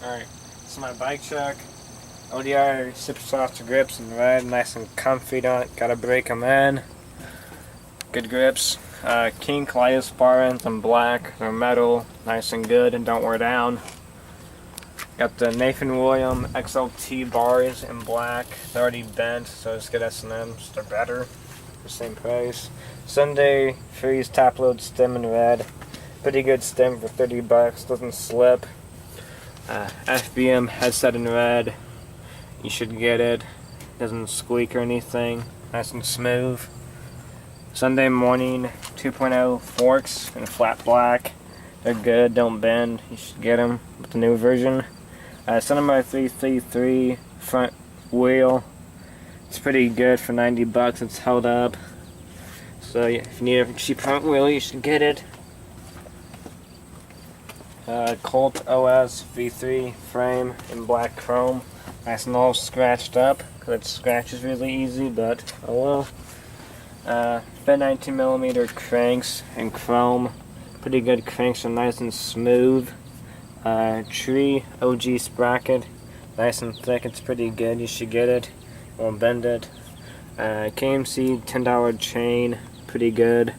Alright, so my bike check. ODR super soft grips in red, nice and comfy. Don't gotta break them in. Good grips. King Kaleidos bar ends in black. They're metal, nice and good, and don't wear down. Got the Nathan William XLT bars in black. They're already bent, so it's good S&Ms. They're better for the same price. Sunday Freeze top load stem in red. Pretty good stem for $30. Doesn't slip. FBM headset in red. You should get it. Doesn't squeak or anything. Nice and smooth. Sunday Morning 2.0 forks in flat black. They're good, don't bend. You should get them with the new version. Cinema 333 front wheel. It's pretty good for $90. It's held up. So if you need a cheap front wheel, you should get it. Colt OS V3 frame in black chrome. Nice and all scratched up, because it scratches really easy, but oh well. Fed 19mm cranks in chrome. Pretty good cranks, are nice and smooth. Tree OG sprocket. Nice and thick, it's pretty good, you should get it. Won't bend it. KMC $10 chain, pretty good.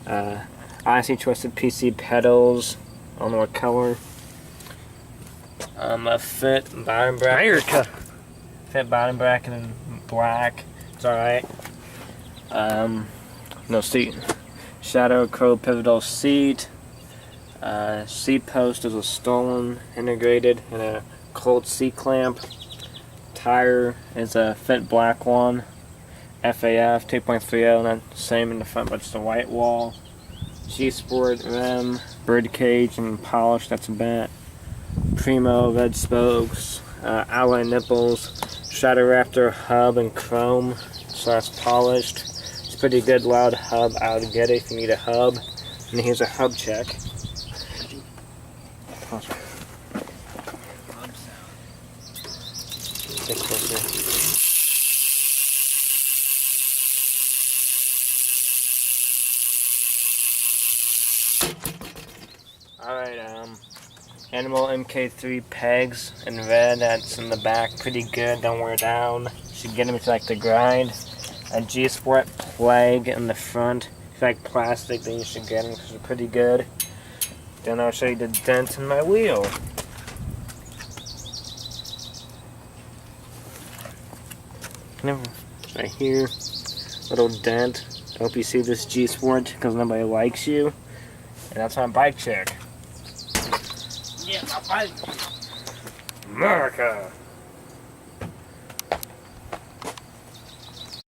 IC Twisted PC pedals. I don't know what color. A fit bottom bracket. America. Fit bottom bracket in black. It's alright. No seat. Shadow Crow pivotal seat. Seat post is a stolen integrated and a Colt seat clamp. Tire is a fit black one. FAF 2.30, not the same in the front, but it's the white wall. G-Sport rim, bird cage and polish, that's bent. Primo red spokes, alloy nipples, Shadow Raptor hub in chrome, so that's polished. It's pretty good loud hub, I would get it if you need a hub. And here's a hub check. Alright, Animal MK3 pegs in red, that's in the back, pretty good, don't wear down. Should get them if you like to grind. A G-Sport Plague in the front. If you like plastic, then you should get them because they're pretty good. Then I'll show you the dent in my wheel. Right here, little dent. I hope you see this G-Sport because nobody likes you. And that's my bike check. Yeah, my bike. America.